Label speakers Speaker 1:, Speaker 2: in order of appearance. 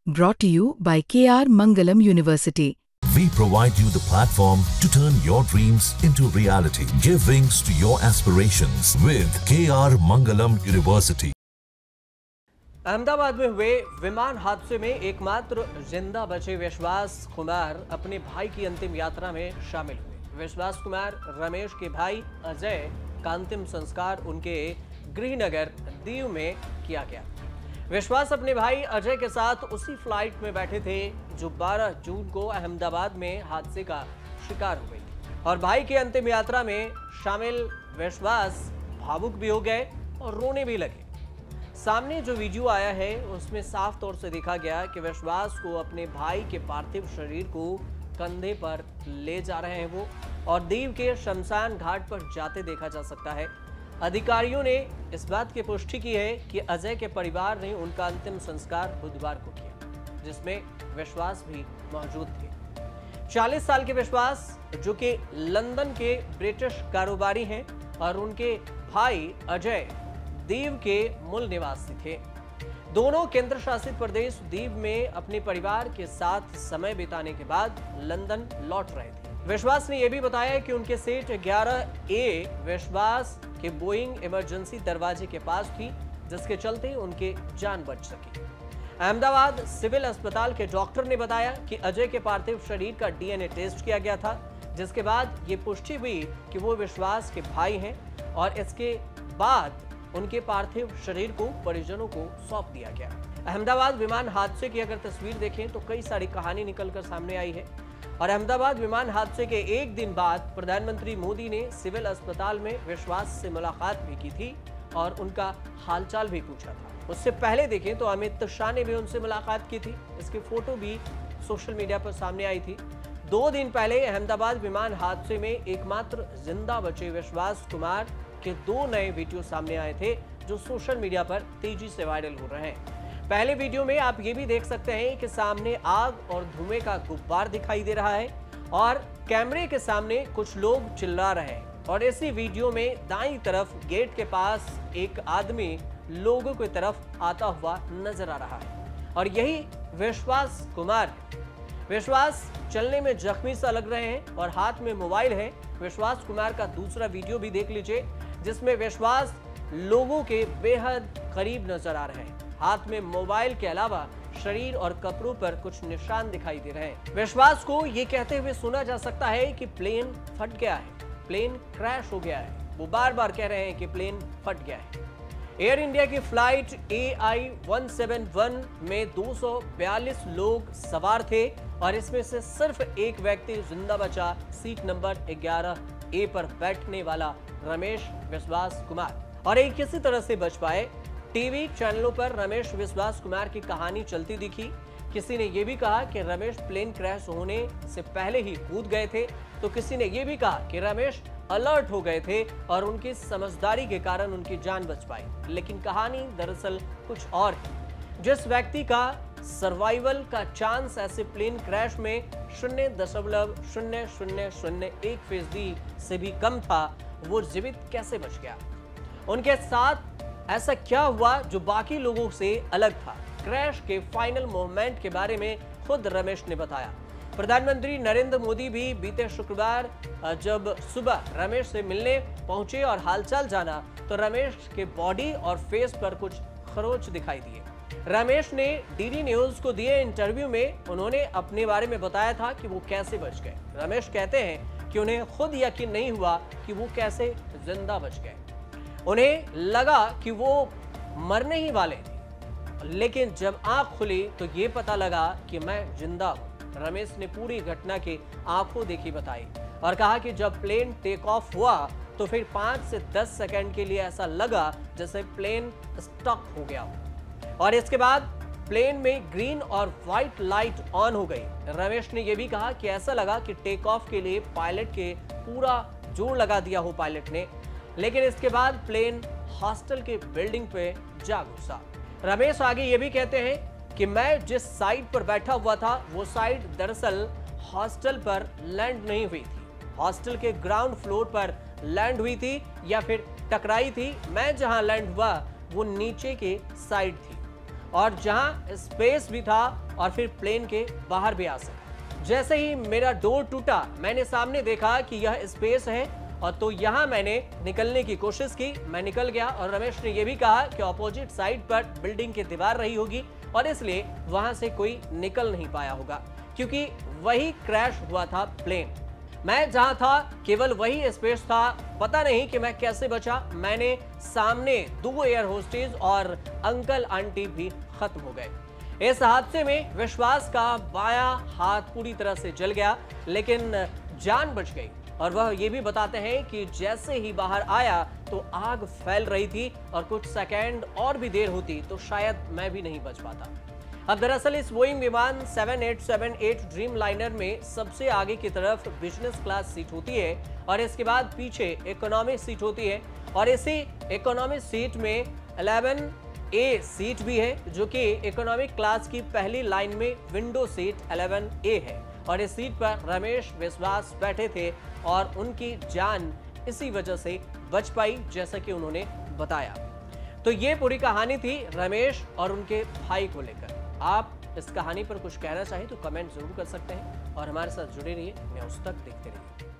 Speaker 1: Brought to you by KR Mangalam University.
Speaker 2: We provide you the platform to turn your dreams into reality. Give wings to your aspirations with KR Mangalam University.
Speaker 3: Ahmedabad में हुए विमान हादसे में एकमात्र जिंदा बचे विश्वास कुमार अपने भाई की अंतिम यात्रा में शामिल हुए। विश्वास कुमार रमेश के भाई अजय का अंतिम संस्कार उनके गृहनगर दीव में किया गया। विश्वास अपने भाई अजय के साथ उसी फ्लाइट में बैठे थे जो 12 जून को अहमदाबाद में हादसे का शिकार हुए और भाई की अंतिम यात्रा में शामिल विश्वास भावुक भी हो गए और रोने भी लगे। सामने जो वीडियो आया है उसमें साफ तौर से देखा गया कि विश्वास को अपने भाई के पार्थिव शरीर को कंधे पर ले जा रहे हैं वो और दीव के शमशान घाट पर जाते देखा जा सकता है। अधिकारियों ने इस बात की पुष्टि की है कि अजय के परिवार ने उनका अंतिम संस्कार बुधवार को किया, जिसमें विश्वास भी मौजूद थे। 40 साल के विश्वास जो कि लंदन के ब्रिटिश कारोबारी हैं और उनके भाई अजय दीव के मूल निवासी थे। दोनों केंद्र शासित प्रदेश दीव में अपने परिवार के साथ समय बिताने के बाद लंदन लौट रहे थे। विश्वास ने यह भी बताया कि उनके सीट 11A विश्वास के बोइंग इमरजेंसी दरवाजे के पास थी, जिसके चलते उनके जान बच सकी। अहमदाबाद सिविल अस्पताल के डॉक्टर ने बताया कि अजय के पार्थिव शरीर का DNA टेस्ट किया गया था, जिसके बाद ये पुष्टि हुई कि वो विश्वास के भाई हैं और इसके बाद उनके पार्थिव शरीर को परिजनों को सौंप दिया गया। अहमदाबाद विमान हादसे की अगर तस्वीर देखें तो कई सारी कहानी निकलकर सामने आई है और अहमदाबाद विमान हादसे के एक दिन बाद प्रधानमंत्री मोदी ने सिविल अस्पताल में विश्वास से मुलाकात भी की थी और उनका हालचाल भी पूछा था। उससे पहले देखें तो अमित शाह ने भी उनसे मुलाकात की थी। इसकी फोटो भी सोशल मीडिया पर सामने आई थी। 2 दिन पहले अहमदाबाद विमान हादसे में एकमात्र जिंदा बचे विश्वास कुमार के 2 नए वीडियो सामने आए थे जो सोशल मीडिया पर तेजी से वायरल हो रहे हैं। पहले वीडियो में आप ये भी देख सकते हैं कि सामने आग और धुएं का गुब्बार दिखाई दे रहा है और कैमरे के सामने कुछ लोग चिल्ला रहे हैं और इसी वीडियो में दाईं तरफ गेट के पास एक आदमी लोगों की तरफ आता हुआ नजर आ रहा है और यही विश्वास कुमार है। विश्वास चलने में जख्मी सा लग रहे हैं और हाथ में मोबाइल है। विश्वास कुमार का दूसरा वीडियो भी देख लीजिए जिसमें विश्वास लोगों के बेहद करीब नजर आ रहे हैं। हाथ में मोबाइल के अलावा शरीर और कपड़ों पर कुछ निशान दिखाई दे रहे हैं। विश्वास को ये कहते हुए सुना जा सकता है कि प्लेन फट गया है, प्लेन क्रैश हो गया है। वो बार बार कह रहे हैं कि प्लेन फट गया है। एयर इंडिया की फ्लाइट AI-171 में 242 लोग सवार थे और इसमें से सिर्फ एक व्यक्ति जिंदा बचा, सीट नंबर 11A पर बैठने वाला रमेश विश्वास कुमार, और एक किसी तरह से बच पाए। टीवी चैनलों पर रमेश विश्वास कुमार की कहानी चलती दिखी। किसी ने यह भी कहा कि रमेश प्लेन क्रैश होने से पहले ही कूद गए थे, तो किसी ने यह भी कहा कि रमेश अलर्ट हो गए थे और उनकी समझदारी के कारण उनकी जान बच पाई। लेकिन कहानी दरअसल कुछ और है। जिस व्यक्ति का सर्वाइवल का चांस ऐसे प्लेन क्रैश में 0.0001% से भी कम था, वो जीवित कैसे बच गया? उनके साथ ऐसा क्या हुआ जो बाकी लोगों से अलग था? क्रैश के फाइनल मोमेंट के बारे में खुद रमेश ने बताया। प्रधानमंत्री नरेंद्र मोदी भी बीते शुक्रवार जब सुबह रमेश से मिलने पहुंचे और हालचाल जाना तो रमेश के बॉडी और फेस पर कुछ खरोच दिखाई दिए। रमेश ने डीडी न्यूज को दिए इंटरव्यू में उन्होंने अपने बारे में बताया था कि वो कैसे बच गए। रमेश कहते हैं कि उन्हें खुद यकीन नहीं हुआ कि वो कैसे जिंदा बच गए। उन्हें लगा कि वो मरने ही वाले थे, लेकिन जब आंख खुली तो ये पता लगा कि मैं जिंदा हूं। रमेश ने पूरी घटना की आंखों देखी बताई और कहा कि जब प्लेन टेक ऑफ हुआ तो फिर 5 से 10 सेकंड के लिए ऐसा लगा जैसे प्लेन स्टक हो गया हो और इसके बाद प्लेन में ग्रीन और व्हाइट लाइट ऑन हो गई। रमेश ने यह भी कहा कि ऐसा लगा कि टेक ऑफ के लिए पायलट के पूरा जोर लगा दिया हो पायलट ने, लेकिन इसके बाद प्लेन हॉस्टल के बिल्डिंग पे जा घुसा। रमेश आगे ये भी कहते हैं कि मैं जिस साइड पर बैठा हुआ था वो साइड दरअसल हॉस्टल पर लैंड नहीं हुई थी, हॉस्टल के ग्राउंड फ्लोर पर लैंड हुई थी या फिर टकराई थी। मैं जहां लैंड हुआ वो नीचे के साइड थी और जहां स्पेस भी था और फिर प्लेन के बाहर भी आ सका। जैसे ही मेरा डोर टूटा, मैंने सामने देखा कि यह स्पेस है और तो यहां मैंने निकलने की कोशिश की। मैं निकल गया और रमेश ने यह भी कहा कि ऑपोजिट साइड पर बिल्डिंग की दीवार रही होगी और इसलिए वहां से कोई निकल नहीं पाया होगा, क्योंकि वही क्रैश हुआ था प्लेन। मैं जहां था केवल वही स्पेस था। पता नहीं कि मैं कैसे बचा। मैंने सामने 2 एयर होस्टेज और अंकल आंटी भी खत्म हो गए। इस हादसे में विश्वास का बायां हाथ पूरी तरह से जल गया, लेकिन जान बच गई। और वह ये भी बताते हैं कि जैसे ही बाहर आया तो आग फैल रही थी और कुछ सेकंड और भी देर होती तो शायद मैं भी नहीं बच पाता। अब दरअसल इस बोइंग विमान 7878 ड्रीम लाइनर में सबसे आगे की तरफ बिजनेस क्लास सीट होती है और इसके बाद पीछे इकोनॉमी सीट होती है और इसी इकोनॉमी सीट में 11A सीट भी है, जो कि इकोनॉमिक क्लास की पहली लाइन में विंडो सीट 11A है और इस सीट पर रमेश विश्वास बैठे थे और उनकी जान इसी वजह से बच पाई, जैसा कि उन्होंने बताया। तो ये पूरी कहानी थी रमेश और उनके भाई को लेकर। आप इस कहानी पर कुछ कहना चाहें तो कमेंट जरूर कर सकते हैं और हमारे साथ जुड़े रहिए। न्यूज़ तक देखते रहिए।